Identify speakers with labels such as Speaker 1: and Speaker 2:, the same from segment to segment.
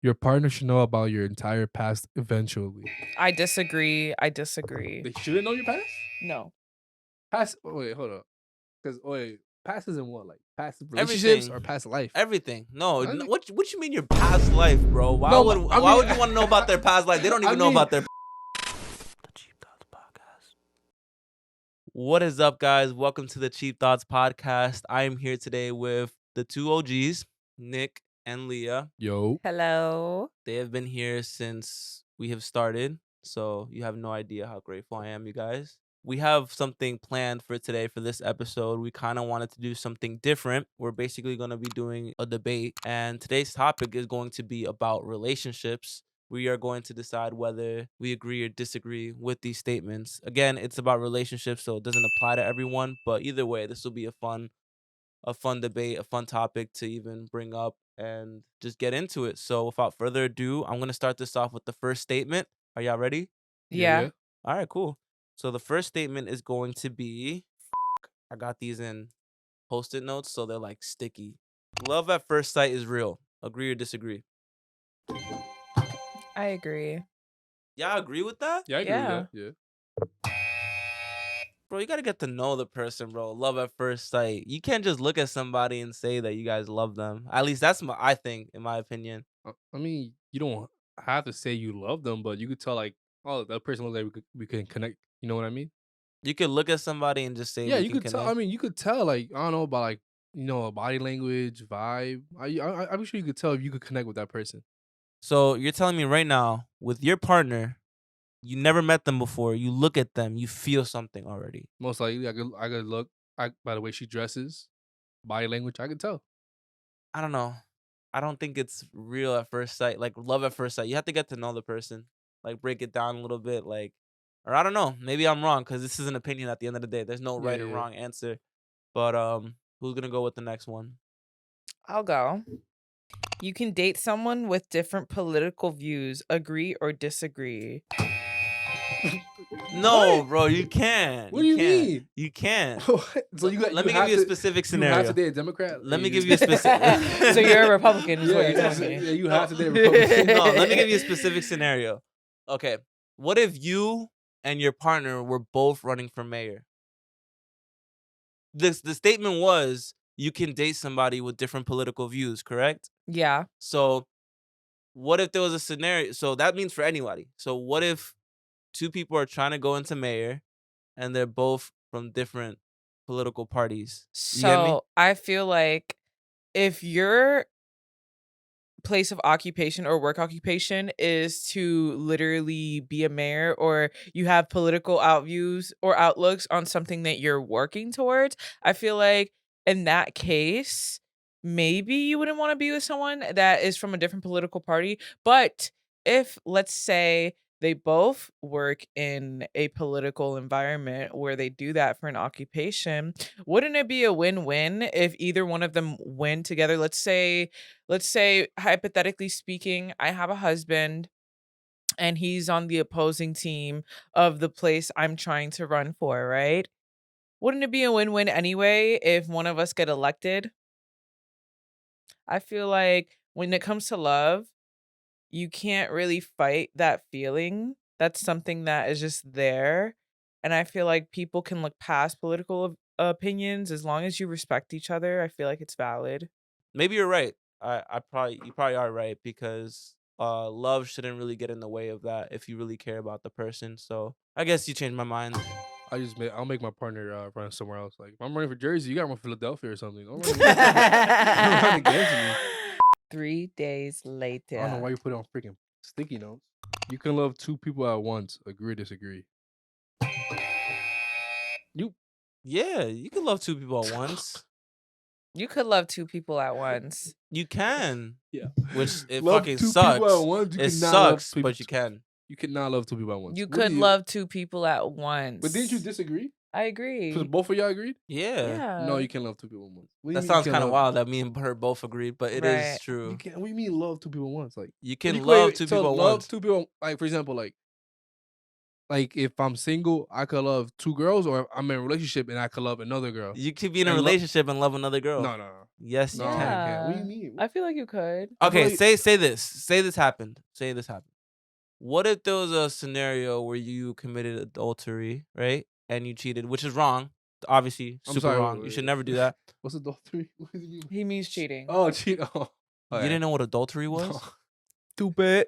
Speaker 1: Your partner should know about your entire past eventually.
Speaker 2: I disagree.
Speaker 1: They shouldn't know your past?
Speaker 2: No.
Speaker 1: Past wait, hold up. Because past isn't what? Like past relationships or
Speaker 3: Everything.
Speaker 1: past life?
Speaker 3: Everything. No,
Speaker 1: I think
Speaker 3: what you mean your past life, bro?
Speaker 1: no, but I
Speaker 3: Why
Speaker 1: mean
Speaker 3: would you want to know about their past life? They don't
Speaker 1: I
Speaker 3: even know
Speaker 1: mean
Speaker 3: about their The Cheap Thoughts Podcast. What is up, guys? Welcome to the Cheap Thoughts Podcast. I am here today with the two OGs, Nick and Leah.
Speaker 1: yo.
Speaker 2: Hello.
Speaker 3: They have been here since we have started, so you have no idea how grateful I am, you guys. We have something planned for today for this episode. We kind of wanted to do something different. We're basically going to be doing a debate, and today's topic is going to be about relationships. We are going to decide whether we agree or disagree with these statements. Again, it's about relationships, so it doesn't apply to everyone, but either way, this will be a fun debate, a fun topic to even bring up and just get into it. So without further ado, I'm going to start this off with the first statement. Are y'all ready?
Speaker 2: Yeah.
Speaker 1: Yeah.
Speaker 3: All right, cool. So the first statement is going to be, I got these in Post-it notes, so they're like sticky. Love at first sight is real. Agree or disagree?
Speaker 2: I agree.
Speaker 3: Y'all agree with that?
Speaker 1: Yeah, I agree with
Speaker 2: Yeah.
Speaker 1: that. Yeah.
Speaker 3: Bro, you got to get to know the person, bro. Love at first sight. You can't just look at somebody and say that you guys love them. At least that's I think, in my opinion.
Speaker 1: I mean, you don't have to say you love them, but you could tell like, oh, that person looks like we can connect. You know what I mean?
Speaker 3: You could look at somebody and just say
Speaker 1: Yeah,
Speaker 3: we
Speaker 1: you
Speaker 3: can
Speaker 1: could tell. I
Speaker 3: connect.
Speaker 1: mean, you could tell like I don't know about like a body language, vibe. I'm sure you could tell if you could connect with that person.
Speaker 3: So you're telling me right now, with your partner, you never met them before. You look at them, you feel something already.
Speaker 1: Most likely, I could look. By the way she dresses, body language, I could tell.
Speaker 3: I don't know. I don't think it's real at first sight, like love at first sight. You have to get to know the person, like break it down a little bit, like, or I don't know. Maybe I'm wrong because this is an opinion at the end of the day. There's no
Speaker 1: Yeah,
Speaker 3: right or
Speaker 1: yeah.
Speaker 3: wrong answer. But who's gonna go with the next one?
Speaker 2: I'll go. You can date someone with different political views. Agree or disagree?
Speaker 3: No,
Speaker 1: What?
Speaker 3: bro, you can't.
Speaker 1: What do you mean?
Speaker 3: You can't.
Speaker 1: So
Speaker 3: Let me give you a specific
Speaker 1: You have
Speaker 3: scenario.
Speaker 1: to date a Democrat.
Speaker 3: Let me give you a specific.
Speaker 2: So you're a Republican, is what
Speaker 1: Yeah,
Speaker 2: you're telling me.
Speaker 1: yeah, you have to date a Republican.
Speaker 3: No, let me give you a specific scenario. Okay, what if you and your partner were both running for mayor? The statement was you can date somebody with different political views, correct?
Speaker 2: Yeah.
Speaker 3: So what if there was a scenario? So that means for anybody. So what if two people are trying to go into mayor and they're both from different political parties? You get me?
Speaker 2: So I feel like if your place of occupation or work occupation is to literally be a mayor, or you have political outviews or outlooks on something that you're working towards, I feel like in that case, maybe you wouldn't want to be with someone that is from a different political party. But if, let's say, they both work in a political environment where they do that for an occupation, wouldn't it be a win-win if either one of them win together? Let's say hypothetically speaking, I have a husband and he's on the opposing team of the place I'm trying to run for, right? Wouldn't it be a win-win anyway if one of us get elected? I feel like when it comes to love, you can't really fight that feeling. That's something that is just there. And I feel like people can look past political opinions as long as you respect each other. I feel like it's valid.
Speaker 3: Maybe you're right. You probably are right because love shouldn't really get in the way of that if you really care about the person. So I guess you changed my mind.
Speaker 1: I'll make my partner run somewhere else. Like if I'm running for Jersey, you got to run for Philadelphia or something. Don't run against me.
Speaker 2: 3 days
Speaker 1: I don't know
Speaker 2: later.
Speaker 1: why you put it on freaking sticky notes. You can love two people at once. Agree or disagree?
Speaker 3: Yeah, you can love two people at once.
Speaker 2: You could love two people at once.
Speaker 3: You can.
Speaker 1: Yeah.
Speaker 3: Which it
Speaker 1: Love
Speaker 3: fucking
Speaker 1: two
Speaker 3: sucks.
Speaker 1: people at once. You
Speaker 3: It
Speaker 1: cannot love
Speaker 3: sucks,
Speaker 1: people
Speaker 3: but you can.
Speaker 1: You cannot love two people at once.
Speaker 2: You
Speaker 1: What do
Speaker 2: could love two people at once.
Speaker 1: But didn't you disagree?
Speaker 2: I
Speaker 1: So
Speaker 2: agree.
Speaker 1: both of y'all agreed?
Speaker 3: Yeah.
Speaker 2: Yeah.
Speaker 1: No, you can't love two people at once. What do you
Speaker 3: That
Speaker 1: mean you
Speaker 3: sounds
Speaker 1: can't
Speaker 3: kind of
Speaker 1: love-
Speaker 3: wild that me and her both agreed, but it is
Speaker 2: Right.
Speaker 3: true.
Speaker 1: You can't. What do you mean love two people at once? Like
Speaker 3: You can
Speaker 1: wait,
Speaker 3: love
Speaker 1: wait,
Speaker 3: two
Speaker 1: so
Speaker 3: people at
Speaker 1: love
Speaker 3: once.
Speaker 1: two people. Like for example, like like if I'm single, I could love 2 girls, or if I'm in a relationship and I could love another girl.
Speaker 3: You could be in a
Speaker 1: And
Speaker 3: relationship and love another girl.
Speaker 1: no, no, no.
Speaker 3: Yes, you
Speaker 1: No, I
Speaker 3: can.
Speaker 1: can't. What do you
Speaker 2: Yeah.
Speaker 1: mean?
Speaker 2: I feel like you could.
Speaker 1: I feel
Speaker 3: Okay,
Speaker 1: like-
Speaker 3: say this. Say this happened. Say this happened. What if there was a scenario where you committed adultery, right? And you cheated, which is wrong. Obviously,
Speaker 1: I'm
Speaker 3: super
Speaker 1: sorry,
Speaker 3: wrong.
Speaker 1: wait,
Speaker 3: You should
Speaker 1: wait.
Speaker 3: never do that.
Speaker 1: What's adultery? What do you mean?
Speaker 2: He means cheating.
Speaker 1: Oh, cheat. Oh,
Speaker 3: You didn't know what adultery was?
Speaker 1: No.
Speaker 2: Stupid.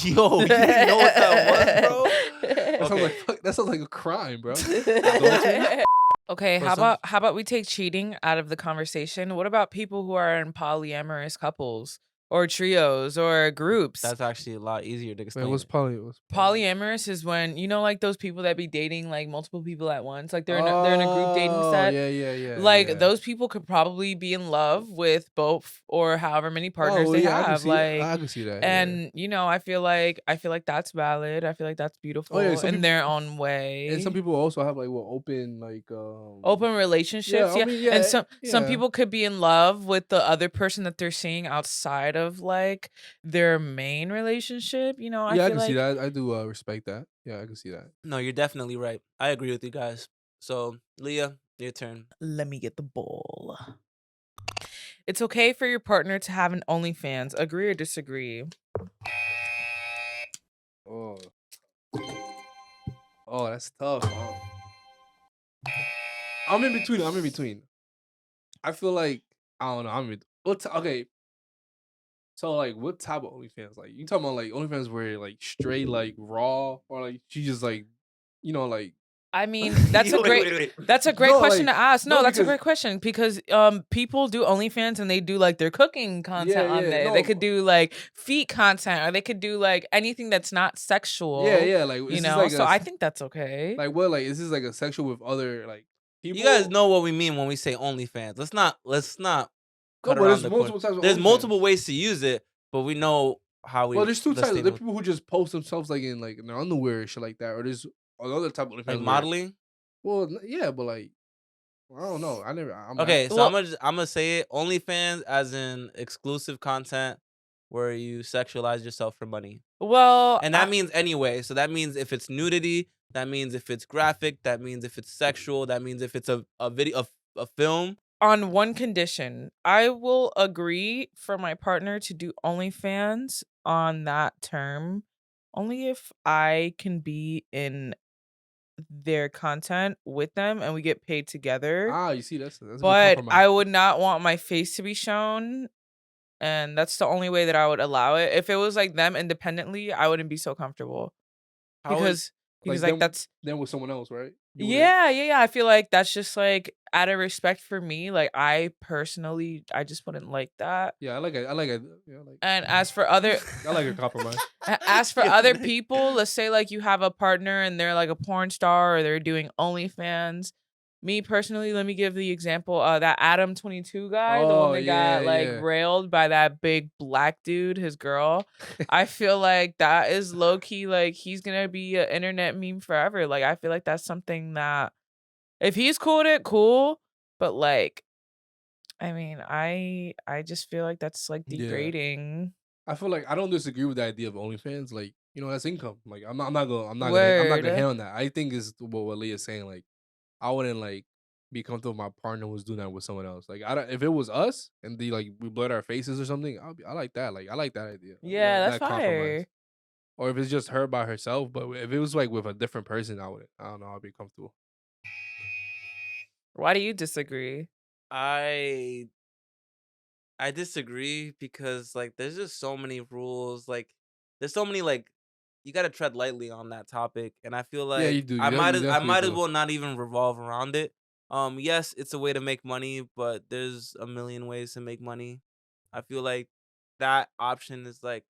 Speaker 3: Yo, you didn't know what that was, bro?
Speaker 1: That sounds
Speaker 3: Okay.
Speaker 1: like that sounds like a crime, bro. Adultery?
Speaker 2: Okay,
Speaker 3: For some-
Speaker 2: how about we take cheating out of the conversation? What about people who are in polyamorous couples or trios or groups?
Speaker 3: That's actually a lot easier to
Speaker 1: Wait,
Speaker 3: explain.
Speaker 1: what's poly?
Speaker 2: Polyamorous is when like those people that be dating like multiple people at once, like they're in a group dating set.
Speaker 1: Yeah.
Speaker 2: Like those people could probably be in love with both or however many partners they have.
Speaker 1: I can see that.
Speaker 2: And I feel like that's valid. I feel like that's beautiful
Speaker 1: some
Speaker 2: in
Speaker 1: people-
Speaker 2: their own way.
Speaker 1: and some people also have like
Speaker 2: open
Speaker 1: open.
Speaker 2: relationships.
Speaker 1: I
Speaker 2: Yeah,
Speaker 1: mean,
Speaker 2: and some
Speaker 1: yeah.
Speaker 2: people could be in love with the other person that they're seeing outside of like their main relationship. I
Speaker 1: I
Speaker 2: feel
Speaker 1: can see
Speaker 2: like
Speaker 1: that. I do respect that. Yeah, I can see that.
Speaker 3: No, you're definitely right. I agree with you guys. So, Leah, your turn.
Speaker 2: let me get the ball. It's okay for your partner to have an OnlyFans. Agree or disagree?
Speaker 1: Oh, that's tough. I'm in between. I feel like I don't know. Okay. So like, what type of OnlyFans? Like, you talking about like OnlyFans where like straight like raw, or like she just like, like.
Speaker 2: I mean, that's a great
Speaker 3: Wait.
Speaker 2: that's a great
Speaker 1: No,
Speaker 2: question
Speaker 1: like-
Speaker 2: to ask. No,
Speaker 1: no,
Speaker 2: that's a
Speaker 1: because-
Speaker 2: great question because people do OnlyFans and they do like their cooking content on
Speaker 1: yeah,
Speaker 2: there.
Speaker 1: no,
Speaker 2: They could do like feet content or they could do like anything that's not sexual.
Speaker 1: Yeah. Like,
Speaker 2: You
Speaker 1: is this
Speaker 2: know,
Speaker 1: like
Speaker 2: so
Speaker 1: a-
Speaker 2: I think that's okay.
Speaker 1: like what? Like, is this like a sexual with other like people?
Speaker 3: You guys know what we mean when we say OnlyFans. Let's not
Speaker 1: No,
Speaker 3: cut
Speaker 1: but
Speaker 3: around
Speaker 1: there's
Speaker 3: the
Speaker 1: multiple
Speaker 3: corner.
Speaker 1: types of
Speaker 3: There's
Speaker 1: OnlyFans.
Speaker 3: multiple ways to use it, but we know how we.
Speaker 1: Well, there's two
Speaker 3: the
Speaker 1: types. There are
Speaker 3: statement-
Speaker 1: people who just post themselves like in their underwear and shit like that, or there's another type of OnlyFans
Speaker 3: like
Speaker 1: where-
Speaker 3: modeling.
Speaker 1: Well, yeah, but like, I don't know.
Speaker 3: Okay, so
Speaker 2: Well-
Speaker 3: I'm gonna say it. OnlyFans as in exclusive content where you sexualize yourself for money,
Speaker 2: Well,
Speaker 3: and that means anyway. So that means if it's nudity, that means if it's graphic, that means if it's sexual, that means if it's a video, a film.
Speaker 2: on one condition, I will agree for my partner to do OnlyFans on that term only if I can be in their content with them and we get paid together.
Speaker 1: you see, that's a good
Speaker 2: But
Speaker 1: compromise.
Speaker 2: I would not want my face to be shown. And that's the only way that I would allow it. If it was like them independently, I wouldn't be so comfortable.
Speaker 3: How is-
Speaker 2: Because
Speaker 1: Like
Speaker 2: like
Speaker 1: them-
Speaker 2: that's
Speaker 1: then with someone else, right? Doing it?
Speaker 2: yeah. I feel like that's just like out of respect for me. Like I personally, I just wouldn't like that.
Speaker 1: Yeah, I like it. Yeah, I like.
Speaker 2: And as for other
Speaker 1: I like a compromise.
Speaker 2: as for
Speaker 3: Yeah.
Speaker 2: other people, let's say like you have a partner and they're like a porn star or they're doing OnlyFans. Me personally, let me give the example. That Adam 22 guy, the one
Speaker 1: Oh,
Speaker 2: that
Speaker 1: yeah,
Speaker 2: got like
Speaker 1: yeah.
Speaker 2: railed by that big black dude, his girl. I feel like that is low key. Like he's gonna be an internet meme forever. Like I feel like that's something that if he's cool with it, cool. But like, I mean, I just feel like that's like
Speaker 1: Yeah.
Speaker 2: degrading.
Speaker 1: I feel like I don't disagree with the idea of OnlyFans. Like, that's income. Like, I'm not gonna
Speaker 2: Word.
Speaker 1: hate on that. I think is what Leah's saying. Like, I wouldn't like be comfortable with my partner who's doing that with someone else. Like, if it was us and we blurred our faces or something, I like that. Like, I like that idea.
Speaker 2: Yeah, that's
Speaker 1: that compromise.
Speaker 2: fire.
Speaker 1: Or if it's just her by herself, but if it was like with a different person, I don't know, I'd be comfortable.
Speaker 2: Why do you disagree?
Speaker 3: I disagree because like there's just so many rules. Like there's so many like you gotta tread lightly on that topic, and I feel like
Speaker 1: you do.
Speaker 3: I
Speaker 1: You
Speaker 3: might as
Speaker 1: definitely do.
Speaker 3: well not even revolve around it. Yes, it's a way to make money, but there's a million ways to make money. I feel like that option is like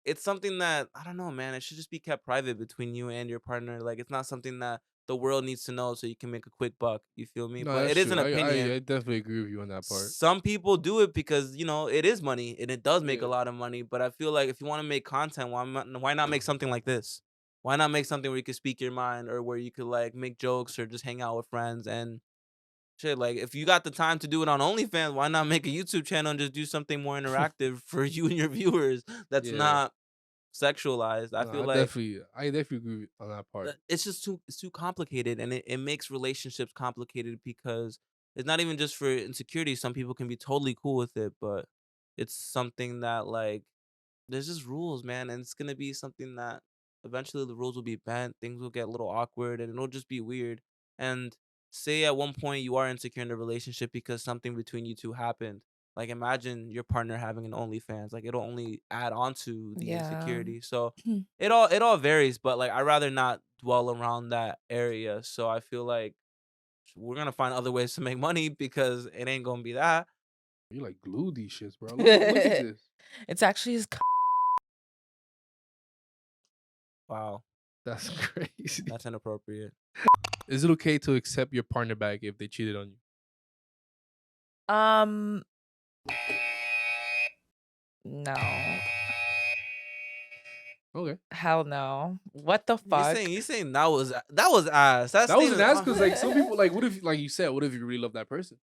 Speaker 3: it's something that I don't know, man. It should just be kept private between you and your partner. Like it's not something that the world needs to know so you can make a quick buck. You feel me?
Speaker 1: No,
Speaker 3: But
Speaker 1: that's
Speaker 3: it is
Speaker 1: true.
Speaker 3: an opinion.
Speaker 1: I definitely agree with you on that part.
Speaker 3: Some people do it because it is money and it does make
Speaker 1: Yeah.
Speaker 3: a lot of money. But I feel like if you want to make content, why not make something like this? Why not make something where you could speak your mind or where you could like make jokes or just hang out with friends and shit? Like if you got the time to do it on OnlyFans, why not make a YouTube channel and just do something more interactive for you and your viewers? That's
Speaker 1: Yeah.
Speaker 3: not sexualized. I
Speaker 1: No,
Speaker 3: feel like
Speaker 1: I definitely agree on that part.
Speaker 3: it's just it's too complicated, and it makes relationships complicated because it's not even just for insecurity. Some people can be totally cool with it, but it's something that like there's just rules, man, and it's gonna be something that eventually the rules will be bent, things will get a little awkward, and it'll just be weird. And say at one point you are insecure in the relationship because something between you two happened. Like imagine your partner having an OnlyFans, like it'll only add on to the
Speaker 2: Yeah.
Speaker 3: insecurity. So it all varies, but like I'd rather not dwell around that area. So I feel like we're gonna find other ways to make money because it ain't gonna be that.
Speaker 1: You like glue these shits, bro. Look at this.
Speaker 2: It's actually his
Speaker 3: Wow,
Speaker 1: That's crazy.
Speaker 3: that's inappropriate.
Speaker 1: Is it okay to accept your partner back if they cheated on you?
Speaker 2: um no.
Speaker 1: Okay.
Speaker 2: Hell no. What the
Speaker 3: You
Speaker 2: fuck?
Speaker 3: saying you saying that was ass. That
Speaker 1: That was an
Speaker 3: statement,
Speaker 1: ask because like some people like what if like you said what if you really love that person?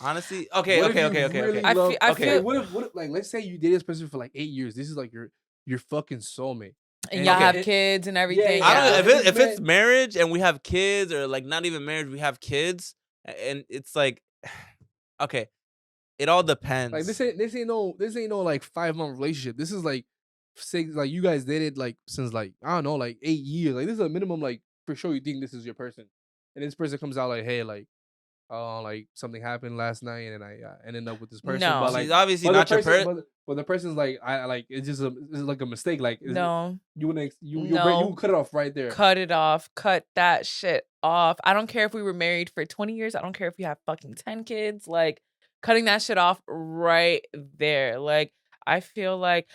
Speaker 3: honestly. Okay,
Speaker 1: What if
Speaker 3: okay,
Speaker 1: you
Speaker 3: okay, okay,
Speaker 1: really
Speaker 3: okay.
Speaker 2: I
Speaker 1: love?
Speaker 2: feel I
Speaker 3: Okay.
Speaker 1: Like,
Speaker 2: feel
Speaker 1: what if like let's say you dated this person for like 8 years. This is like your fucking soulmate.
Speaker 2: and
Speaker 1: And
Speaker 2: y'all
Speaker 3: Okay.
Speaker 2: have kids and everything.
Speaker 1: yeah,
Speaker 3: I
Speaker 2: Yeah.
Speaker 3: don't
Speaker 1: yeah.
Speaker 3: if it's marriage and we have kids or like not even marriage, we have kids and it's like okay, it all
Speaker 1: Like
Speaker 3: depends.
Speaker 1: this ain't no like 5 month relationship. This is like six like you guys dated like since like I don't know like 8 years. Like this is a minimum like for sure you think this is your person, and this person comes out like hey like something happened last night and I ended up with this person, but
Speaker 2: No.
Speaker 3: She's
Speaker 1: like
Speaker 3: obviously
Speaker 1: but the
Speaker 3: not your
Speaker 1: person
Speaker 3: per
Speaker 1: but the person's like I like it's like a mistake. Like
Speaker 2: No.
Speaker 1: you wouldn't you
Speaker 2: No.
Speaker 1: cut it off right there.
Speaker 2: Cut it off. Cut that shit off. I don't care if we were married for 20 years. I don't care if we have fucking 10 kids. Like, cutting that shit off right there. Like, I feel like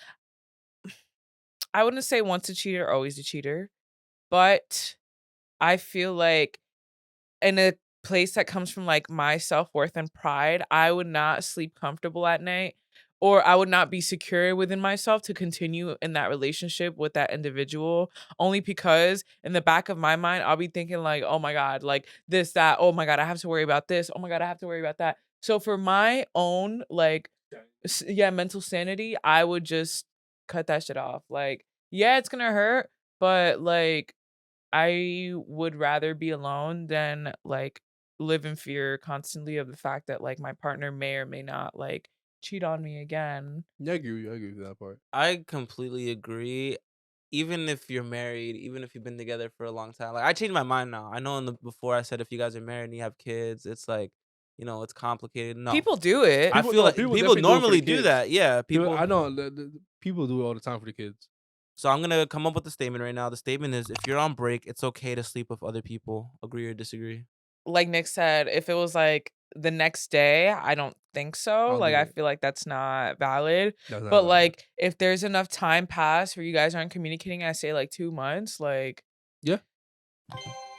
Speaker 2: I wouldn't say once a cheater, always a cheater, but I feel like in a place that comes from like my self-worth and pride, I would not sleep comfortable at night or I would not be secure within myself to continue in that relationship with that individual only because in the back of my mind I'll be thinking like, "Oh my god, like this that, oh my god, I have to worry about this. Oh my god, I have to worry about that." So for my own like mental sanity, I would just cut that shit off. Like, yeah, it's going to hurt, but like I would rather be alone than like live in fear constantly of the fact that like my partner may or may not like cheat on me again.
Speaker 1: Yeah, I agree with you. I agree with that part.
Speaker 3: I completely agree. Even if you're married, even if you've been together for a long time. Like I changed my mind now. I know before I said if you guys are married and you have kids, it's like, it's complicated. No.
Speaker 2: People do it.
Speaker 3: I
Speaker 1: People
Speaker 3: feel
Speaker 1: no
Speaker 3: like
Speaker 1: people
Speaker 3: people
Speaker 1: definitely do it for the
Speaker 3: normally do
Speaker 1: kids.
Speaker 3: that. Yeah,
Speaker 1: I
Speaker 3: people.
Speaker 1: know people do it all the time for the kids.
Speaker 3: So I'm gonna come up with a statement right now. The statement is: if you're on break, it's okay to sleep with other people. Agree or disagree?
Speaker 2: Like Nick said, if it was like the next day, I don't think so.
Speaker 1: I'll
Speaker 2: Like
Speaker 1: do
Speaker 2: I
Speaker 1: it.
Speaker 2: feel like that's not valid.
Speaker 1: That's not
Speaker 2: But
Speaker 1: valid.
Speaker 2: like if there's enough time passed where you guys aren't communicating, I say like 2 months, like
Speaker 1: Yeah,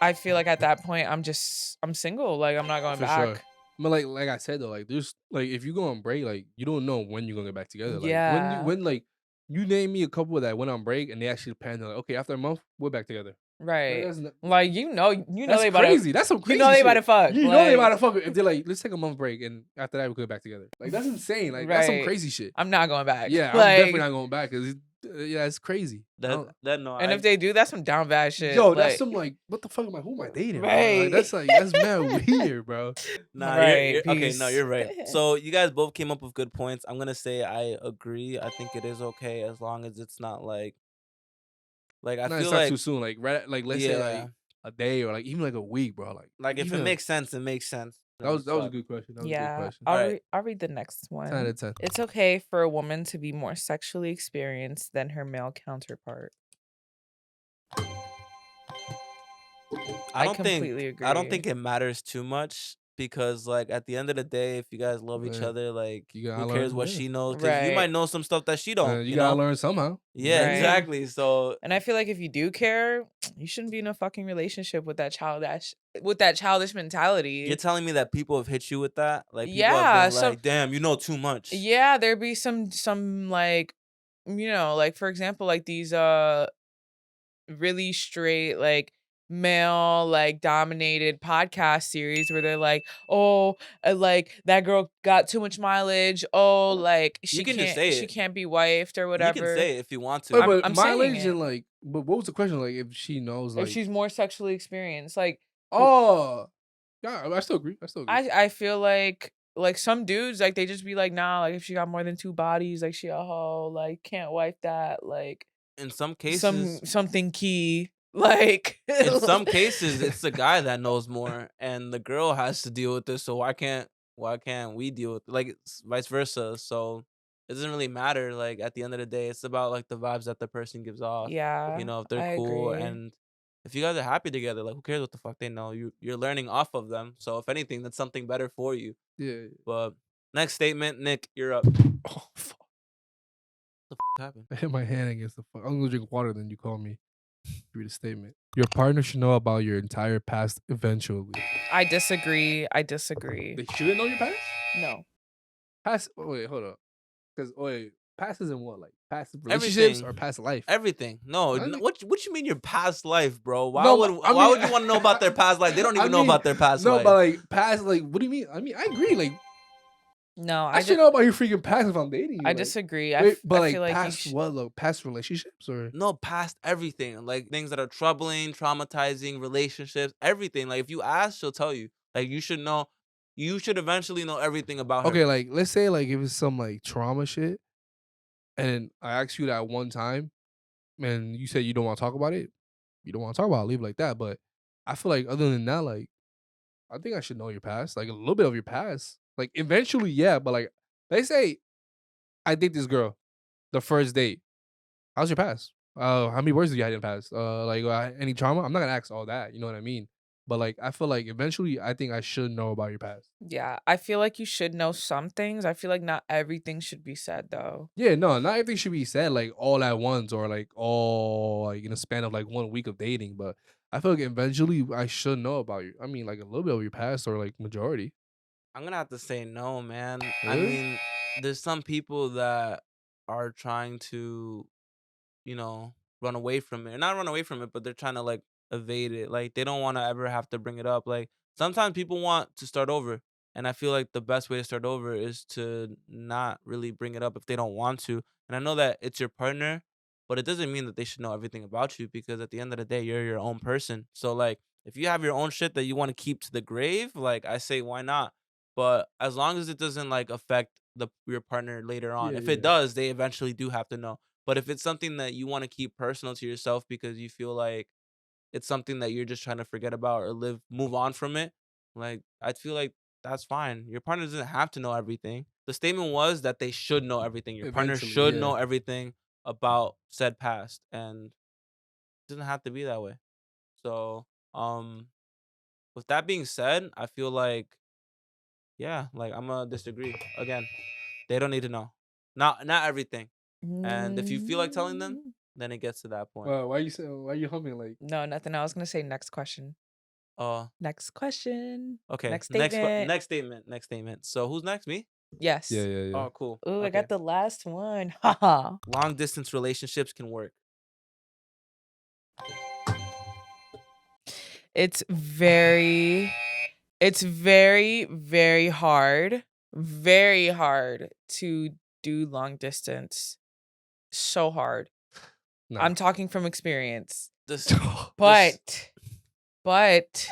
Speaker 2: I feel like at that point I'm single. Like I'm not going
Speaker 1: for sure.
Speaker 2: back.
Speaker 1: But like I said though, like there's like if you go on break, like you don't know when you're gonna get back together. Like
Speaker 2: Yeah.
Speaker 1: when like you name me a couple that went on break and they actually planned like okay after a month we're back together.
Speaker 2: Right.
Speaker 1: That's not,
Speaker 2: Like
Speaker 1: that's
Speaker 2: they about
Speaker 1: crazy.
Speaker 2: to
Speaker 1: That's some crazy
Speaker 2: they
Speaker 1: shit.
Speaker 2: about to fuck.
Speaker 1: You know they about
Speaker 2: Like,
Speaker 1: to fuck if they're like let's take a month break and after that we go back together. Like that's insane. Like that's some
Speaker 2: right.
Speaker 1: crazy shit.
Speaker 2: I'm not going back.
Speaker 1: Yeah, I'm
Speaker 2: Like,
Speaker 1: definitely not going back because yeah, it's crazy. I
Speaker 3: That
Speaker 1: don't-
Speaker 3: that no.
Speaker 2: and
Speaker 3: I,
Speaker 2: if they do, that's some down bad shit.
Speaker 1: Yo, that's
Speaker 2: like,
Speaker 1: some like what the fuck am I? Who am I dating? Bro?
Speaker 2: Right.
Speaker 1: Like that's mad weird, bro.
Speaker 3: Nah,
Speaker 2: Right,
Speaker 3: okay. No,
Speaker 2: peace.
Speaker 3: you're right. So you guys both came up with good points. I'm gonna say I agree. I think it is okay as long as it's not like I
Speaker 1: No,
Speaker 3: feel
Speaker 1: it's not
Speaker 3: like
Speaker 1: too soon. Like right, like let's say
Speaker 3: yeah,
Speaker 1: like a day or like even like a week, bro. Like
Speaker 3: if it
Speaker 1: even
Speaker 3: makes sense, it makes sense.
Speaker 1: that was a
Speaker 3: Suck.
Speaker 1: good question. That was a good
Speaker 2: Yeah,
Speaker 1: question.
Speaker 3: Alright.
Speaker 2: I'll read the next
Speaker 1: 10 out
Speaker 2: one.
Speaker 1: of 10.
Speaker 2: It's okay for a woman to be more sexually experienced than her male counterpart. I completely agree.
Speaker 3: I don't think it matters too much because like at the end of the day, if you guys love each
Speaker 1: Yeah.
Speaker 3: other, like
Speaker 1: You gotta
Speaker 3: who cares
Speaker 1: learn,
Speaker 3: what
Speaker 1: yeah.
Speaker 3: she knows? Because you
Speaker 2: Right.
Speaker 3: might know some stuff that she don't.
Speaker 1: You
Speaker 3: You
Speaker 1: gotta
Speaker 3: know?
Speaker 1: learn somehow.
Speaker 3: Yeah,
Speaker 2: Right.
Speaker 3: exactly. So
Speaker 2: And I feel like if you do care, you shouldn't be in a fucking relationship with that childish mentality.
Speaker 3: you're telling me that people have hit you with that? Like people
Speaker 2: Yeah,
Speaker 3: have been
Speaker 2: some
Speaker 3: like, damn, you know too much.
Speaker 2: yeah, there be some like like for example, like these really straight like male like dominated podcast series where they're like, oh, like that girl got too much mileage. Oh, like
Speaker 3: You can just say
Speaker 2: she
Speaker 3: it.
Speaker 2: can't be wifed or
Speaker 3: You can
Speaker 2: whatever.
Speaker 3: say it if you want
Speaker 1: Wait,
Speaker 3: to.
Speaker 1: but
Speaker 2: I'm saying
Speaker 1: mileage
Speaker 2: it.
Speaker 1: and like, but what was the question? Like, if she knows,
Speaker 2: If
Speaker 1: like,
Speaker 2: she's more sexually experienced, like
Speaker 1: oh, yeah, I still agree. I still agree.
Speaker 2: I feel like some dudes like they just be like, nah, like if she got more than 2 bodies, like she a hoe, like can't wipe that, like
Speaker 3: In some cases,
Speaker 2: something key. Like
Speaker 3: in some cases, it's the guy that knows more, and the girl has to deal with this. So why can't we deal with it? Like it's vice versa? So it doesn't really matter. Like at the end of the day, it's about like the vibes that the person gives off. You
Speaker 2: yeah,
Speaker 3: know, if they're
Speaker 2: I
Speaker 3: cool
Speaker 2: agree.
Speaker 3: and if you guys are happy together, like who cares what the fuck they know? You're learning off of them. So if anything, that's something better for you.
Speaker 1: Yeah.
Speaker 3: But next statement, Nick, you're up.
Speaker 1: Oh, fuck.
Speaker 3: What the fuck happened?
Speaker 1: I hit my hand against the fuck. I'm gonna drink water, then you call me. Read a statement. Your partner should know about your entire past eventually.
Speaker 2: I disagree. I disagree.
Speaker 1: They shouldn't know your past?
Speaker 2: No.
Speaker 1: Past, wait, hold up. Because, wait, past is in what? Like, past relationships
Speaker 3: Everything.
Speaker 1: or past life?
Speaker 3: Everything. No,
Speaker 1: I think-
Speaker 3: what you mean your past life, bro? Why
Speaker 1: No,
Speaker 3: would
Speaker 1: but I
Speaker 3: why
Speaker 1: mean-
Speaker 3: would you want to know about their past life? They don't
Speaker 1: I
Speaker 3: even know
Speaker 1: mean,
Speaker 3: about their past
Speaker 1: no,
Speaker 3: life.
Speaker 1: but like, past, like, what do you mean? I mean, I agree. Like,
Speaker 2: No,
Speaker 1: I should know about your freaking past if I'm dating you.
Speaker 2: I
Speaker 1: like,
Speaker 2: disagree.
Speaker 1: Wait, but
Speaker 2: I
Speaker 1: like,
Speaker 2: feel like
Speaker 1: past what? Like, past relationships or?
Speaker 3: No, past everything. Like things that are troubling, traumatizing, relationships, everything. Like if you ask, she'll tell you. Like you should know. You should eventually know everything about her.
Speaker 1: Okay, like, let's say, like, if it's some, like, trauma shit, and I asked you that one time, and you said you don't want to talk about it, you don't want to talk about it, leave it like that. But I feel like other than that, like, I think I should know your past, like, a little bit of your past. Like, eventually, yeah, but, like, let's say I date this girl, the first date. How's your past? How many words did you have in the past? Like, any trauma? I'm not gonna ask all that, you know what I mean? But, like, I feel like eventually, I think I should know about your past.
Speaker 2: yeah, I feel like you should know some things. I feel like not everything should be said though.
Speaker 1: Yeah, no, not everything should be said like all at once or like all like in a span of like 1 week of dating. But I feel like eventually I should know about you. I mean, like a little bit of your past or like majority.
Speaker 3: I'm gonna have to say no, man. I
Speaker 1: Really?
Speaker 3: mean, there's some people that are trying to, you know, run away from it. Not run away from it, but they're trying to like evade it. Like they don't want to ever have to bring it up. Like sometimes people want to start over. And I feel like the best way to start over is to not really bring it up if they don't want to. And I know that it's your partner, but it doesn't mean that they should know everything about you because at the end of the day, you're your own person. So like if you have your own shit that you want to keep to the grave, like I say, why not? But as long as it doesn't like affect your partner later on.
Speaker 1: Yeah,
Speaker 3: If it
Speaker 1: yeah.
Speaker 3: does, they eventually do have to know. But if it's something that you want to keep personal to yourself because you feel like it's something that you're just trying to forget about or move on from it, like I feel like that's fine. Your partner doesn't have to know everything. The statement was that they should know everything. Your partner
Speaker 1: Eventually,
Speaker 3: should
Speaker 1: yeah.
Speaker 3: know everything about said past, and it doesn't have to be that way. So, with that being said, I feel like yeah, like I'm gonna disagree again. They don't need to know, not everything. And if you feel like telling them, then it gets to that point.
Speaker 1: Why you saying? Why you humming like?
Speaker 2: No, nothing. I was gonna say next question.
Speaker 3: Uh,
Speaker 2: Next question.
Speaker 3: okay.
Speaker 2: Next statement.
Speaker 3: Next statement. So who's next? Me?
Speaker 2: Yes.
Speaker 1: Yeah, yeah, yeah.
Speaker 3: Oh, cool.
Speaker 2: Ooh, I
Speaker 3: Okay.
Speaker 2: got the last one. Haha.
Speaker 3: Long distance relationships can work.
Speaker 2: It's very, very hard. Very hard to do long distance. So hard.
Speaker 1: Nah.
Speaker 2: I'm talking from experience.
Speaker 3: This,
Speaker 2: But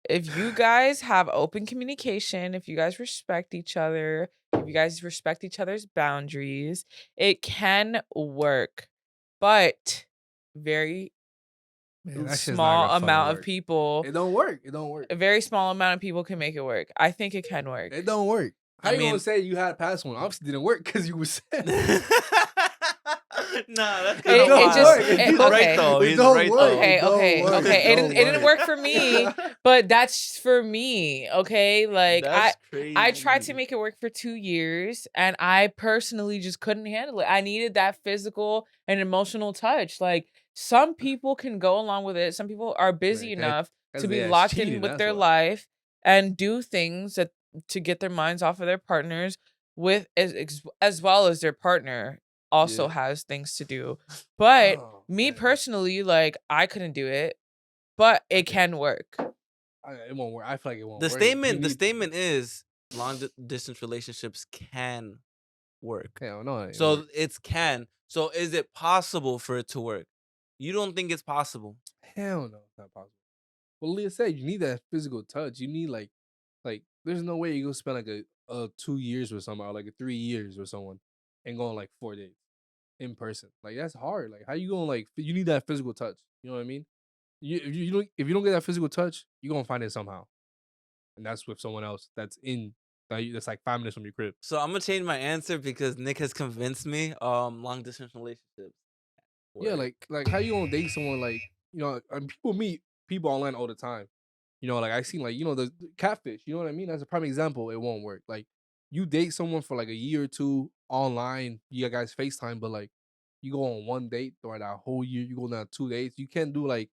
Speaker 2: if you guys have open communication, if you guys respect each other, if you guys respect each other's boundaries, it can work. But very
Speaker 1: Man, that shit's not
Speaker 2: small
Speaker 1: gonna fucking
Speaker 2: amount of
Speaker 1: work.
Speaker 2: people,
Speaker 1: It don't work. It don't work.
Speaker 2: a very small amount of people can make it work. I think it can work.
Speaker 1: It don't work. How
Speaker 3: I
Speaker 1: you
Speaker 3: mean-
Speaker 1: gonna say you had a past one? Obviously didn't work because you was sad.
Speaker 3: Nah, that's
Speaker 2: It-
Speaker 3: kind of
Speaker 2: it
Speaker 3: wild.
Speaker 2: just-
Speaker 3: He's
Speaker 2: it-
Speaker 3: right
Speaker 2: okay.
Speaker 3: though.
Speaker 1: It
Speaker 3: He's
Speaker 1: don't
Speaker 3: right
Speaker 1: work.
Speaker 3: though.
Speaker 2: Okay,
Speaker 1: It don't
Speaker 2: okay,
Speaker 1: work.
Speaker 2: okay. It
Speaker 1: don't
Speaker 2: didn't work for me, but that's for me. Okay, like
Speaker 3: That's crazy.
Speaker 2: I tried to make it work for 2 years, and I personally just couldn't handle it. I needed that physical and emotional touch. Like some people can go along with it. Some people are busy
Speaker 1: Right,
Speaker 2: enough
Speaker 1: that's-
Speaker 2: to be
Speaker 1: yeah, it's
Speaker 2: locked
Speaker 1: cheating,
Speaker 2: in with
Speaker 1: that's
Speaker 2: their
Speaker 1: why.
Speaker 2: life and do things that to get their minds off of their partners with as well as their partner also
Speaker 1: Yeah.
Speaker 2: has things to do. But
Speaker 1: Oh,
Speaker 2: me
Speaker 1: man.
Speaker 2: personally, like I couldn't do it. but it
Speaker 1: Okay.
Speaker 2: can work.
Speaker 1: It won't work. I feel like it won't
Speaker 3: The
Speaker 1: work.
Speaker 3: statement, the statement is distance relationships can work.
Speaker 1: Hell no, it ain't
Speaker 3: So
Speaker 1: work.
Speaker 3: it's can. So is it possible for it to work? You don't think it's possible?
Speaker 1: Hell no, it's not possible. Well, Leah said you need that physical touch. You need like there's no way you gonna spend like a 2 years with someone or like a 3 years with someone and go on like 4 days in person. Like that's hard. Like how you gonna like you need that physical touch. You know what I mean? If you don't get that physical touch, you're gonna find it somehow. And that's with someone else that's like 5 minutes from your crib.
Speaker 3: So I'm gonna change my answer because Nick has convinced me. Long distance relationships
Speaker 1: Yeah,
Speaker 3: work.
Speaker 1: like how you gonna date someone like people meet people online all the time. Like I seen like the catfish. You know what I mean? That's a prime example. It won't work. Like you date someone for like a year or two online. You guys FaceTime, but like you go on one date throughout that whole year. You go on 2 dates. You can't do like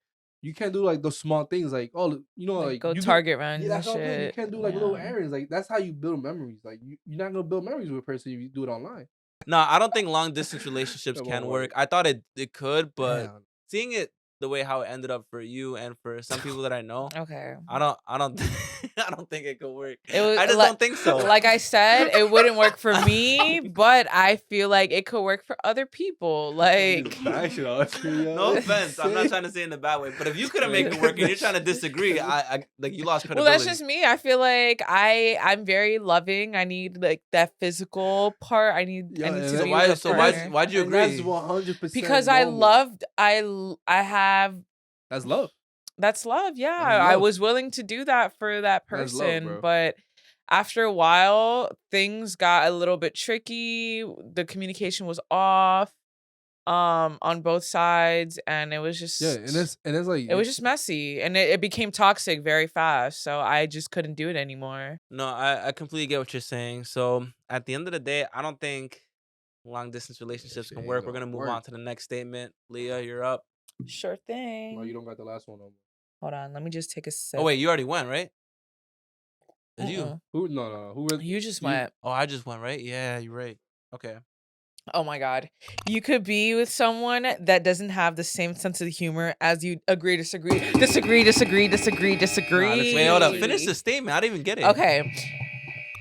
Speaker 1: those small things like
Speaker 2: Like
Speaker 1: like
Speaker 2: go
Speaker 1: you get
Speaker 2: Target runs
Speaker 1: yeah
Speaker 2: and
Speaker 1: that's what I'm saying. You
Speaker 2: shit.
Speaker 1: can't do like little
Speaker 2: Yeah.
Speaker 1: errands. Like that's how you build memories. Like you're not gonna build memories with a person if you do it online.
Speaker 3: No, I don't think long distance relationships
Speaker 1: It won't
Speaker 3: can work.
Speaker 1: work.
Speaker 3: I thought it could, but
Speaker 1: Hell,
Speaker 3: seeing it the way how it ended up for you and for some people that I know,
Speaker 2: Okay.
Speaker 3: I don't I don't think it could work.
Speaker 2: It was
Speaker 3: I just don't think so.
Speaker 2: like I said, it wouldn't work for me, but I feel like it could work for other people. Like
Speaker 3: No offense, I'm not trying to say it in a bad way, but if you couldn't make it work and you're trying to disagree, I like you lost
Speaker 2: well,
Speaker 3: credibility.
Speaker 2: that's just me. I feel like I'm very loving. I need like that physical part. I need
Speaker 1: Yeah,
Speaker 2: to
Speaker 1: and
Speaker 2: be
Speaker 3: So
Speaker 2: with
Speaker 3: why
Speaker 2: a
Speaker 3: so
Speaker 2: partner.
Speaker 3: why'd you
Speaker 1: And that's
Speaker 3: agree?
Speaker 1: 100%
Speaker 2: Because I
Speaker 1: normal.
Speaker 2: loved I have
Speaker 1: That's love.
Speaker 2: that's love. Yeah.
Speaker 1: That's
Speaker 2: I
Speaker 1: love.
Speaker 2: was willing to do that for that
Speaker 1: That's love,
Speaker 2: person,
Speaker 1: bro.
Speaker 2: but after a while, things got a little bit tricky. The communication was off on both sides, and it was
Speaker 1: Yeah,
Speaker 2: just
Speaker 1: and it's like
Speaker 2: it was just messy, and it became toxic very fast. So I just couldn't do it anymore.
Speaker 3: No, I completely get what you're saying. So at the end of the day, I don't think long distance relationships
Speaker 1: shit
Speaker 3: can
Speaker 1: ain't
Speaker 3: work. We're
Speaker 1: gonna
Speaker 3: gonna move
Speaker 1: work.
Speaker 3: on to the next statement. Leah, you're up.
Speaker 2: Sure
Speaker 1: No,
Speaker 2: thing.
Speaker 1: you don't got the last one no more.
Speaker 2: Hold on, let me just take a sip.
Speaker 3: Oh wait, you already went, right? It's you.
Speaker 2: Mm-mm.
Speaker 1: Who? No. Who was
Speaker 2: You just
Speaker 1: you?
Speaker 2: went.
Speaker 3: Oh, I just went, right? Yeah, you're right. Okay.
Speaker 2: Oh my God. You could be with someone that doesn't have the same sense of humor as you. Agree, disagree, disagree, disagree, disagree, disagree.
Speaker 3: Wait, hold up. Finish the statement. I didn't even get it.
Speaker 2: Okay.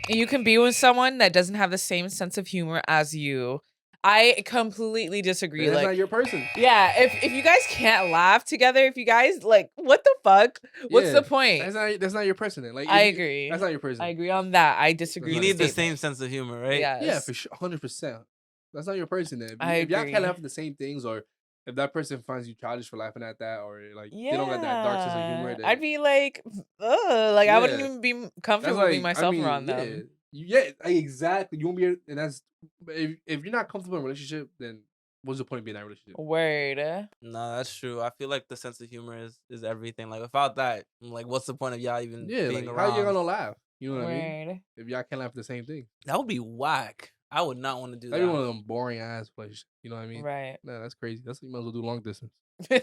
Speaker 2: You can be with someone that doesn't have the same sense of humor as you. I completely disagree.
Speaker 1: That's
Speaker 2: Like,
Speaker 1: not your person.
Speaker 2: yeah, if you guys can't laugh together, if you guys like, what the fuck? What's
Speaker 1: Yeah,
Speaker 2: the point?
Speaker 1: That's not your person. Then. Like
Speaker 2: I
Speaker 1: if you-
Speaker 2: agree.
Speaker 1: That's not your person.
Speaker 2: I agree on that. I disagree.
Speaker 3: You
Speaker 1: That's
Speaker 2: with
Speaker 3: need the
Speaker 2: statement.
Speaker 3: same sense of humor, right?
Speaker 2: Yes.
Speaker 1: Yeah, for sure, 100%. That's not your person. Then
Speaker 2: I
Speaker 1: if y'all can't
Speaker 2: agree.
Speaker 1: laugh at the same things, or if that person finds you childish for laughing at that, or like
Speaker 2: Yeah.
Speaker 1: they don't got that dark sense of humor, then
Speaker 2: I'd be like, ugh, like I wouldn't
Speaker 1: Yeah.
Speaker 2: even be
Speaker 1: that's
Speaker 2: comfortable
Speaker 1: like
Speaker 2: being myself around them.
Speaker 1: exactly. You won't be, and that's if you're not comfortable in a relationship, then what's the point of being in that relationship?
Speaker 2: Word.
Speaker 3: No, that's true. I feel like the sense of humor is everything. Like without that, I'm like, what's the point of y'all even
Speaker 1: Yeah,
Speaker 3: being
Speaker 1: like how you
Speaker 3: around?
Speaker 1: gonna laugh? You know what I mean?
Speaker 2: Word.
Speaker 1: If y'all can't laugh at the same thing,
Speaker 3: That would be whack. I would not want to do
Speaker 1: that'd be one
Speaker 3: that.
Speaker 1: of them boring ass relationships. You know what I mean?
Speaker 2: Right.
Speaker 1: Nah, that's crazy. That's you might as well do long distance.
Speaker 3: All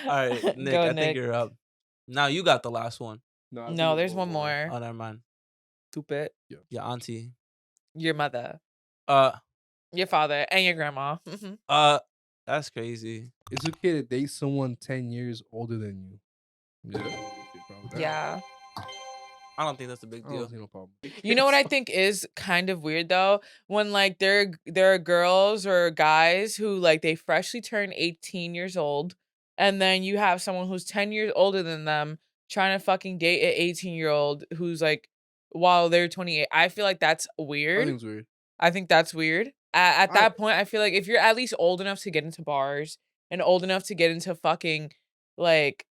Speaker 3: right, Nick,
Speaker 2: Go,
Speaker 3: I
Speaker 2: Nick.
Speaker 3: think you're up. Now you got the last one.
Speaker 1: No, I think
Speaker 2: No,
Speaker 1: it's
Speaker 2: there's one more.
Speaker 3: Oh, never mind.
Speaker 2: Stupid.
Speaker 3: Your auntie.
Speaker 2: Your mother,
Speaker 3: Uh,
Speaker 2: your father, and your grandma. Mhm.
Speaker 3: that's crazy.
Speaker 1: It's okay to date someone 10 years older than you. Yeah, I don't see a problem with that.
Speaker 2: Yeah.
Speaker 3: I don't think that's a big
Speaker 1: I
Speaker 3: deal.
Speaker 1: don't see no problem.
Speaker 2: You know what I think is kind of weird though? When like there are girls or guys who like they freshly turned 18 years old, and then you have someone who's 10 years older than them trying to fucking date an 18-year-old who's like while they're 28. I feel like that's
Speaker 1: I
Speaker 2: weird.
Speaker 1: think it's weird.
Speaker 2: I think that's weird. At
Speaker 1: I-
Speaker 2: that point, I feel like if you're at least old enough to get into bars and old enough to get into fucking like,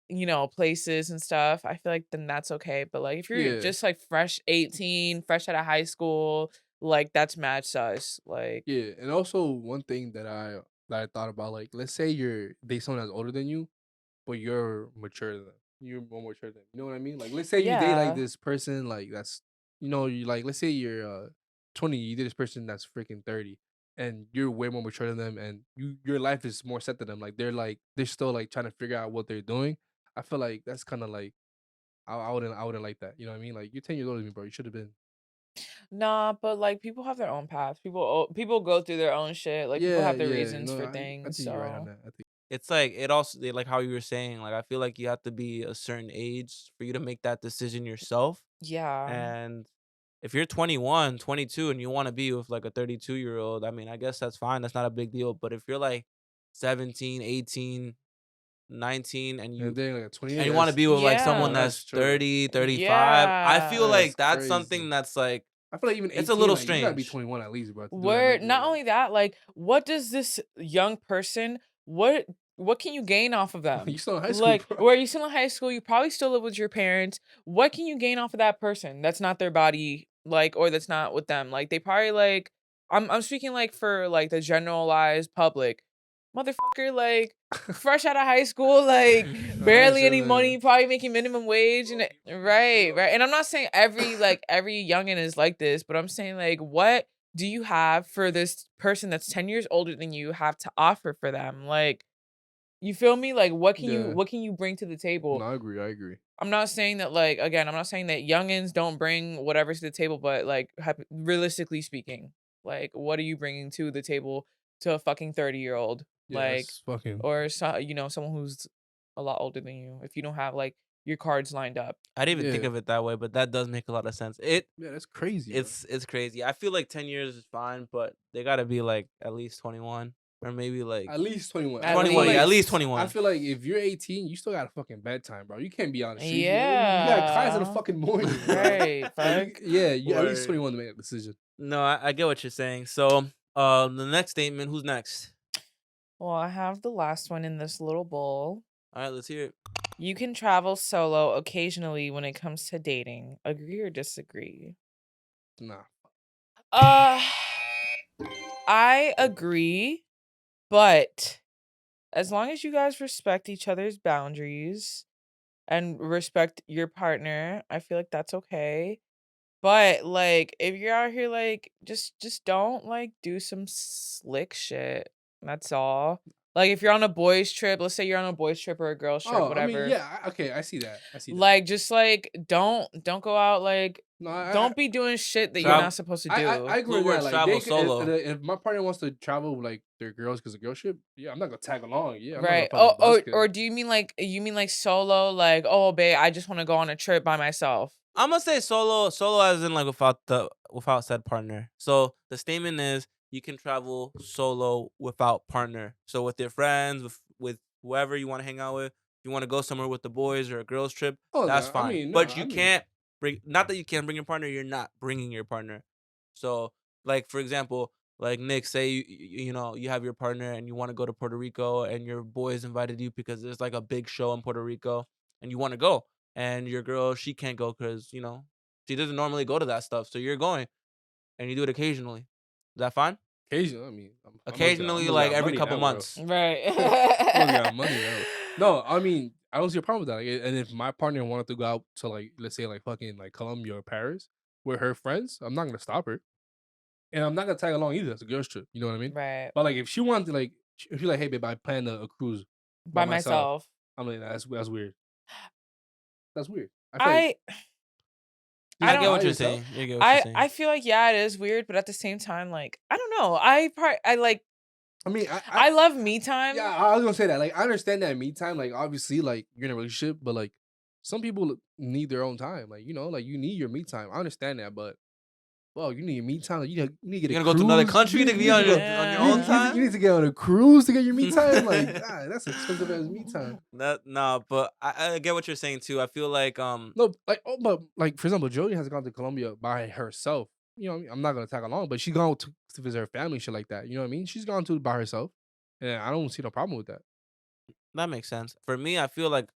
Speaker 2: places and stuff, I feel like then that's okay. But like if you're
Speaker 1: Yeah.
Speaker 2: just like fresh 18, fresh out of high school, like that's mad sus. Like
Speaker 1: Yeah, and also one thing that I thought about, like, let's say you're date someone that's older than you, but you're mature than them. You're more mature than them. You know what I mean? Like, let's say you date
Speaker 2: Yeah.
Speaker 1: like this person, like that's you like let's say you're 20, you date this person that's freaking 30, and you're way more mature than them, and your life is more set than them. Like they're still like trying to figure out what they're doing. I feel like that's kind of like I wouldn't like that. You know what I mean? Like you're 10 years older than me, bro. You should have been.
Speaker 2: nah, but like people have their own paths. People go through their own shit. Like people have their
Speaker 1: Yeah.
Speaker 2: reasons
Speaker 1: No,
Speaker 2: for
Speaker 1: I
Speaker 2: things.
Speaker 1: think you're right on
Speaker 2: So
Speaker 1: that. I think.
Speaker 3: it's like it also like how you were saying, like I feel like you have to be a certain age for you to make that decision yourself.
Speaker 2: Yeah.
Speaker 3: And if you're 21, 22, and you want to be with like a 32-year-old, I mean, I guess that's fine. That's not a big deal. But if you're like 17, 18, 19, and
Speaker 1: And
Speaker 3: you
Speaker 1: then like at 28,
Speaker 3: and you want to
Speaker 1: that's
Speaker 3: be with like someone
Speaker 2: Yeah.
Speaker 1: that's
Speaker 3: that's
Speaker 1: true.
Speaker 3: 30, 35, I feel
Speaker 2: Yeah.
Speaker 3: like
Speaker 1: That's
Speaker 3: that's
Speaker 1: crazy.
Speaker 3: something that's like
Speaker 1: I feel like even
Speaker 3: it's a
Speaker 1: 18,
Speaker 3: little
Speaker 1: like you gotta be
Speaker 3: strange.
Speaker 1: 21 at least, bro, to do that
Speaker 2: Where
Speaker 1: making
Speaker 2: not
Speaker 1: love.
Speaker 2: only that, like, what does this young person what can you gain off of
Speaker 1: You
Speaker 2: them?
Speaker 1: still in high school,
Speaker 2: Like,
Speaker 1: bro.
Speaker 2: where you still in high school, you probably still live with your parents. What can you gain off of that person? That's not their body, like, or that's not with them. Like, they probably like I'm speaking like for like the generalized public. Motherfucker, like fresh out of high school, like
Speaker 1: Alright,
Speaker 2: barely
Speaker 1: so
Speaker 2: any money, probably making minimum wage and right, right. And I'm not saying every youngin is like this, but I'm saying like what do you have for this person that's 10 years older than you have to offer for them? Like, you feel me? Like,
Speaker 1: yeah.
Speaker 2: what can you bring to the
Speaker 1: No,
Speaker 2: table?
Speaker 1: I agree. I agree.
Speaker 2: I'm not saying that like again, I'm not saying that youngins don't bring whatever to the table, but like realistically speaking, like what are you bringing to the table to a fucking 30-year-old?
Speaker 1: Yeah,
Speaker 2: Like,
Speaker 1: that's fucking.
Speaker 2: or someone who's a lot older than you if you don't have like your cards lined up.
Speaker 3: I didn't even think
Speaker 1: Yeah,
Speaker 3: of it that way, but that does make a lot of sense.
Speaker 1: yeah, that's crazy, bro.
Speaker 3: It's crazy. I feel like 10 years is fine, but they gotta be like at least 21 or maybe like
Speaker 1: At least 21.
Speaker 2: At
Speaker 3: 21. Yeah, at least
Speaker 2: least.
Speaker 1: I
Speaker 3: 21.
Speaker 1: feel like if you're 18, you still got a fucking bedtime, bro. You can't be on the streets. You got class in the
Speaker 2: Yeah.
Speaker 1: fucking morning, bro.
Speaker 2: Right.
Speaker 1: Like,
Speaker 2: Fuck.
Speaker 1: yeah, you at least
Speaker 3: Word.
Speaker 1: 21 to make a decision.
Speaker 3: No, I get what you're saying. So, the next statement. Who's next?
Speaker 2: Well, I have the last one in this little bowl.
Speaker 3: All right, let's hear it.
Speaker 2: You can travel solo occasionally when it comes to dating. Agree or disagree?
Speaker 1: Nah.
Speaker 2: Uh, I agree, but as long as you guys respect each other's boundaries and respect your partner, I feel like that's okay. But like if you're out here like just don't like do some slick shit. That's all. Like if you're on a boys trip, let's say you're on a boys trip or a girls trip,
Speaker 1: Oh, I mean,
Speaker 2: whatever.
Speaker 1: yeah, okay, I see that. I see that.
Speaker 2: Like just like don't go out like
Speaker 1: No,
Speaker 2: don't be doing shit that you're
Speaker 3: Travel.
Speaker 2: not supposed to
Speaker 1: I
Speaker 2: do.
Speaker 1: agree with
Speaker 3: Fluid
Speaker 1: that. Like,
Speaker 3: travel
Speaker 1: they can,
Speaker 3: solo.
Speaker 1: if my partner wants to travel with like their girls because of girl trip, yeah, I'm not gonna tag along. Yeah, I'm not gonna
Speaker 2: Right.
Speaker 1: fucking buzz
Speaker 2: Or
Speaker 1: kid.
Speaker 2: do you mean like solo like, "Oh, babe, I just want to go on a trip by myself."
Speaker 3: I'm gonna say solo as in like without said partner. So the statement is you can travel solo without partner. So with your friends, with whoever you want to hang out with, if you want to go somewhere with the boys or a girls trip,
Speaker 1: Oh,
Speaker 3: that's
Speaker 1: no, I
Speaker 3: fine.
Speaker 1: mean, no,
Speaker 3: But
Speaker 1: I
Speaker 3: you
Speaker 1: mean,
Speaker 3: can't bring not that you can't bring your partner, you're not bringing your partner. So like for example, like Nick, say you know you have your partner and you want to go to Puerto Rico and your boys invited you because there's like a big show in Puerto Rico and you want to go and your girl she can't go because you know she doesn't normally go to that stuff. So you're going and you do it occasionally. Is that fine?
Speaker 1: occasionally. I mean, I
Speaker 3: Occasionally,
Speaker 1: must
Speaker 3: like
Speaker 1: got
Speaker 3: every
Speaker 1: money
Speaker 3: couple
Speaker 1: now, bro.
Speaker 3: months.
Speaker 2: Right.
Speaker 1: I must got money now. No, I mean, I don't see a problem with that. Like, and if my partner wanted to go out to like, let's say like fucking like Colombia or Paris with her friends, I'm not gonna stop her, and I'm not gonna tag along either. It's a girls trip. You know what I mean?
Speaker 2: Right.
Speaker 1: But like, if she wanted to like, if you're like, hey babe, I planned a cruise by
Speaker 2: By
Speaker 1: myself.
Speaker 2: myself.
Speaker 1: I'm like, that's weird. That's weird. I feel like
Speaker 2: I I
Speaker 1: just
Speaker 3: I
Speaker 2: don't
Speaker 3: get
Speaker 1: by
Speaker 3: what you're
Speaker 1: yourself.
Speaker 3: saying. I get what you're saying.
Speaker 2: I feel like yeah, it is weird, but at the same time, like I don't know. I like
Speaker 1: I mean,
Speaker 2: I love me time.
Speaker 1: yeah, I was gonna say that. Like, I understand that me time. Like, obviously, like you're in a relationship, but like some people need their own time. Like, you know, like you need your me time. I understand that, but well, you need me time. Like, you need to get
Speaker 3: You're
Speaker 1: a
Speaker 3: gonna go to another
Speaker 1: cruise.
Speaker 3: country to be
Speaker 1: You need to go.
Speaker 3: on your
Speaker 1: You
Speaker 3: own
Speaker 1: need, you, need, you
Speaker 3: time?
Speaker 1: need to get on a cruise to get your me time. Like, God, that's expensive as me time.
Speaker 3: That no, but I get what you're saying too. I feel like
Speaker 1: No, like, oh, but like for example, Jody has gone to Colombia by herself. You know, what I mean? I'm not gonna tag along, but she's gone to visit her family, shit like that. You know what I mean? She's gone to by herself, and I don't see no problem with that.
Speaker 3: that makes sense. For me, I feel like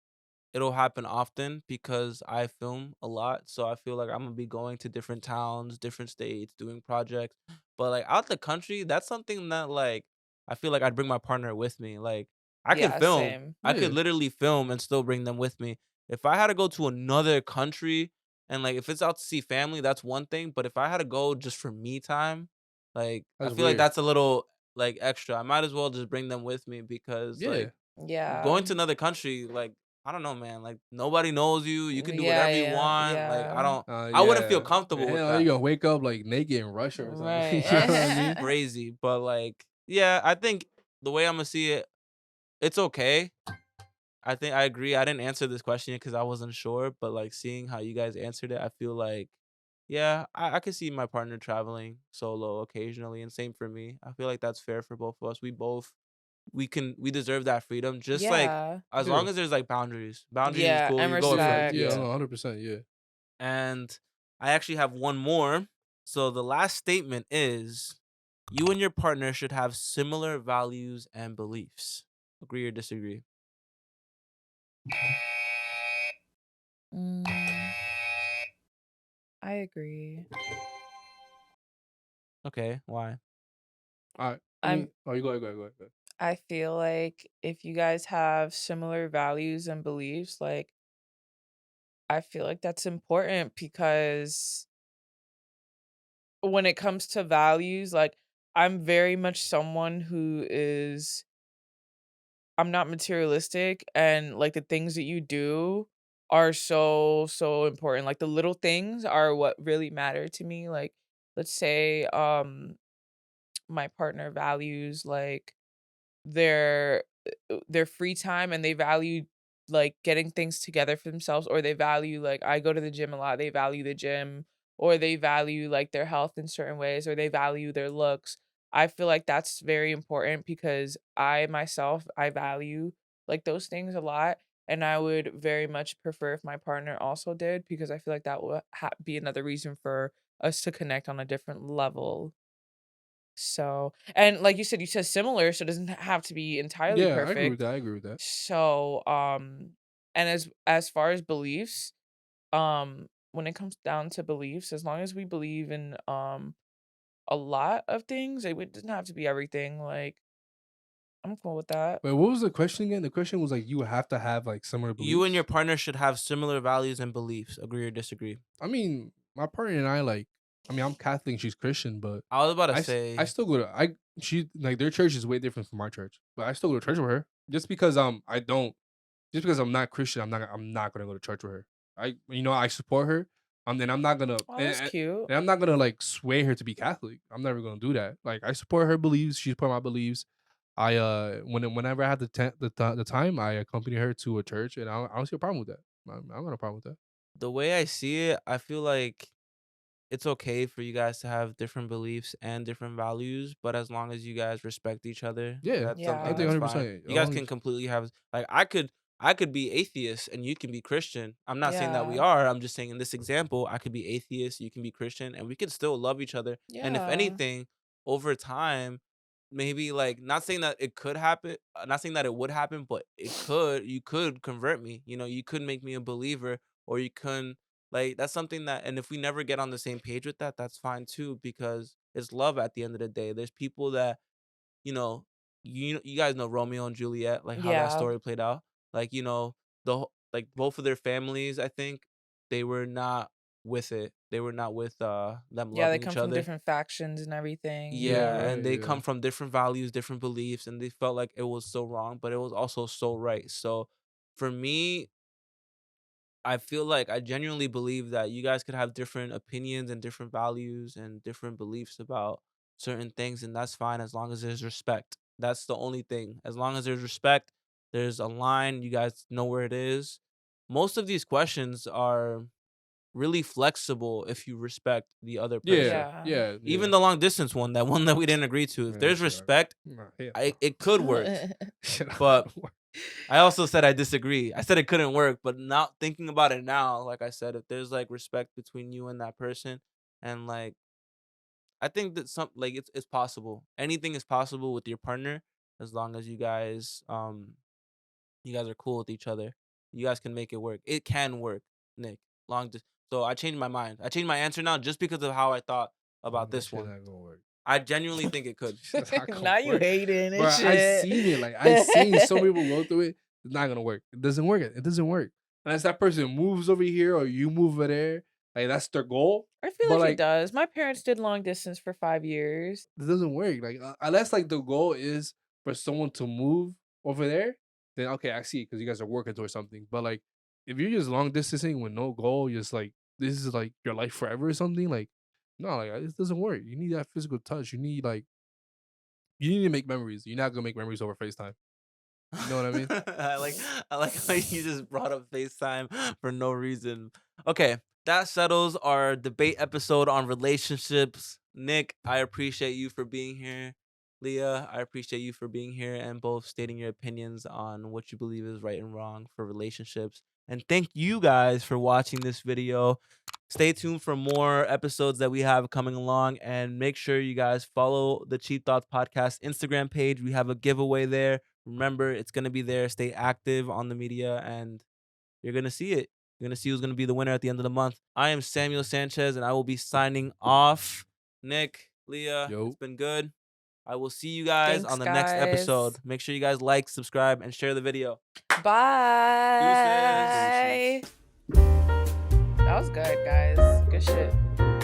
Speaker 3: it'll happen often because I film a lot. So I feel like I'm gonna be going to different towns, different states, doing projects. But like out the country, that's something that like I feel like I'd bring my partner with me. Like I could
Speaker 2: Yeah,
Speaker 3: film.
Speaker 2: same.
Speaker 3: I could
Speaker 1: Yeah,
Speaker 3: literally film and still bring them with me. If I had to go to another country and like if it's out to see family, that's one thing. But if I had to go just for me time, like I
Speaker 1: that's
Speaker 3: feel like
Speaker 1: weird.
Speaker 3: that's a little like extra. I might as well just bring them with me because
Speaker 1: Yeah,
Speaker 3: like
Speaker 2: Yeah.
Speaker 3: going to another country, like, I don't know, man. Like nobody knows you. You can do
Speaker 2: Yeah,
Speaker 3: whatever you
Speaker 2: yeah,
Speaker 3: want. Like
Speaker 2: yeah.
Speaker 3: I wouldn't feel
Speaker 1: yeah.
Speaker 3: comfortable with
Speaker 1: Hell, you
Speaker 3: that.
Speaker 1: gonna wake up like naked in Russia or something. You know what I
Speaker 3: That's
Speaker 1: mean?
Speaker 2: Right.
Speaker 3: crazy. But like, yeah, I think the way I'm gonna see it, it's okay. I think I agree. I didn't answer this question because I wasn't sure, but like seeing how you guys answered it, I feel like, yeah, I could see my partner traveling solo occasionally, and same for me. I feel like that's fair for both of us. We deserve that freedom. Just like
Speaker 2: Yeah.
Speaker 3: as
Speaker 1: Yeah.
Speaker 3: long as there's like boundaries. Boundaries is
Speaker 2: Yeah,
Speaker 3: cool.
Speaker 2: and
Speaker 3: You go with
Speaker 1: Yeah,
Speaker 3: friends.
Speaker 2: respect.
Speaker 1: yeah,
Speaker 3: Yeah.
Speaker 1: no, 100%, yeah.
Speaker 3: And I actually have one more. So the last statement is you and your partner should have similar values and beliefs. Agree or disagree?
Speaker 2: Mm, I agree.
Speaker 3: Okay, why?
Speaker 1: Alright, I
Speaker 2: I'm
Speaker 1: mean oh, you go ahead, go ahead, go ahead, go ahead.
Speaker 2: I feel like if you guys have similar values and beliefs, like I feel like that's important because when it comes to values, like I'm very much someone who is I'm not materialistic and like the things that you do are so important. Like the little things are what really matter to me. Like let's say my partner values like their free time and they value like getting things together for themselves or they value like I go to the gym a lot, they value the gym or they value like their health in certain ways or they value their looks. I feel like that's very important because I myself I value like those things a lot and I would very much prefer if my partner also did because I feel like that would be another reason for us to connect on a different level. So and like you said similar, so it doesn't have to be entirely
Speaker 1: Yeah, I agree with
Speaker 2: perfect.
Speaker 1: that, I agree with that.
Speaker 2: So, and as far as beliefs, when it comes down to beliefs, as long as we believe in a lot of things, doesn't have to be everything. Like, I'm cool with that.
Speaker 1: Wait, what was the question again? The question was, like, you have to have, like, similar
Speaker 3: You and your
Speaker 1: beliefs?
Speaker 3: partner should have similar values and beliefs. Agree or disagree?
Speaker 1: I mean, my partner and I, like I mean, I'm Catholic, she's Christian, but
Speaker 3: I was about to
Speaker 1: I
Speaker 3: say
Speaker 1: still go to she like, their church is way different from our church, but I still go to church with her. Just because I'm not Christian, I'm not gonna go to church with her. I support her. Then I'm not gonna
Speaker 2: Oh, that's cute.
Speaker 1: and I'm not gonna like sway her to be Catholic. I'm never gonna do that. Like I support her beliefs. She support my beliefs. Whenever I have the time, I accompany her to a church, and I don't see a problem with that. I don't got a problem with that.
Speaker 3: the way I see it, I feel like it's okay for you guys to have different beliefs and different values, but as long as you guys respect each other,
Speaker 1: Yeah,
Speaker 3: that's
Speaker 1: I
Speaker 3: something
Speaker 1: think
Speaker 2: Yeah.
Speaker 3: that's fine.
Speaker 1: 100%. As
Speaker 3: You guys
Speaker 1: long
Speaker 3: can
Speaker 1: as
Speaker 3: completely have like I could be atheist and you can be Christian. I'm not saying that we
Speaker 2: Yeah.
Speaker 3: are. I'm just saying in this example, I could be atheist, you can be Christian, and we could still love each other. And if
Speaker 2: Yeah.
Speaker 3: anything, over time, maybe like not saying that it could happen, not saying that it would happen, but you could convert me. You could make me a believer, or you can like that's something that, and if we never get on the same page with that, that's fine too, because it's love at the end of the day. There's people that, you know, you guys know Romeo and Juliet, like how that
Speaker 2: Yeah.
Speaker 3: story played out. Like, like both of their families, I think, they were not with it. They were not with them
Speaker 2: Yeah, they
Speaker 3: loving
Speaker 2: come
Speaker 3: each
Speaker 2: from
Speaker 3: other.
Speaker 2: different factions and everything.
Speaker 1: yeah,
Speaker 3: Yeah,
Speaker 2: Yeah.
Speaker 3: and
Speaker 1: right,
Speaker 3: they
Speaker 1: yeah.
Speaker 3: come from different values, different beliefs, and they felt like it was so wrong, but it was also so right. So for me, I feel like I genuinely believe that you guys could have different opinions and different values and different beliefs about certain things, and that's fine as long as there's respect. That's the only thing. As long as there's respect, there's a line, you guys know where it is. Most of these questions are really flexible if you respect the other
Speaker 1: Yeah,
Speaker 3: person.
Speaker 2: Yeah.
Speaker 1: yeah,
Speaker 3: Even
Speaker 1: yeah.
Speaker 3: the long distance one, that one that we didn't agree to, if
Speaker 1: Man,
Speaker 3: there's
Speaker 1: shit, I
Speaker 3: respect,
Speaker 1: nah, hell no.
Speaker 3: it could work.
Speaker 1: Shit, I
Speaker 3: But
Speaker 1: gotta work.
Speaker 3: I also said I disagree. I said it couldn't work, but not thinking about it now, like I said, if there's like respect between you and that person, and like I think that some like it's possible. Anything is possible with your partner as long as you guys are cool with each other. You guys can make it work. It can work, Nick. So I changed my mind. I changed my answer now just because of how I thought about
Speaker 1: That
Speaker 3: this
Speaker 1: shit
Speaker 3: one.
Speaker 1: not gonna work.
Speaker 3: I genuinely think it could.
Speaker 1: Shit's not gonna
Speaker 2: Now you
Speaker 1: work.
Speaker 2: hating and
Speaker 1: Bro, I
Speaker 2: shit.
Speaker 1: seen it. Like I seen so many people go through it. It's not gonna work. It doesn't work. It doesn't work. Unless that person moves over here or you move over there. Like that's their goal.
Speaker 2: I feel
Speaker 1: But
Speaker 2: like it
Speaker 1: like
Speaker 2: does. My parents did long distance for 5 years.
Speaker 1: it doesn't work. Like unless like the goal is for someone to move over there, then okay, I see because you guys are working towards something. But like if you're just long distancing with no goal, just like this is like your life forever or something, like no, like it doesn't work. You need that physical touch. You need to make memories. You're not gonna make memories over FaceTime. You know what I mean?
Speaker 3: I like I like how you just brought up FaceTime for no reason. Okay, that settles our debate episode on relationships. Nick, I appreciate you for being here. Leah, I appreciate you for being here and both stating your opinions on what you believe is right and wrong for relationships. And thank you guys for watching this video. Stay tuned for more episodes that we have coming along, and make sure you guys follow the Cheap Thoughts Podcast Instagram page. We have a giveaway there. Remember, it's going to be there. Stay active on the media, and you're going to see it. You're going to see who's going to be the winner at the end of the month. I am Samuel Sanchez, and I will be signing off. Nick, Leah, it's
Speaker 1: Yo.
Speaker 3: been good. I will see you guys
Speaker 2: Thanks,
Speaker 3: on the next
Speaker 2: guys.
Speaker 3: episode. Make sure you guys like, subscribe, and share the video.
Speaker 2: Bye.
Speaker 3: Deuces.
Speaker 2: That was good, guys. Good shit.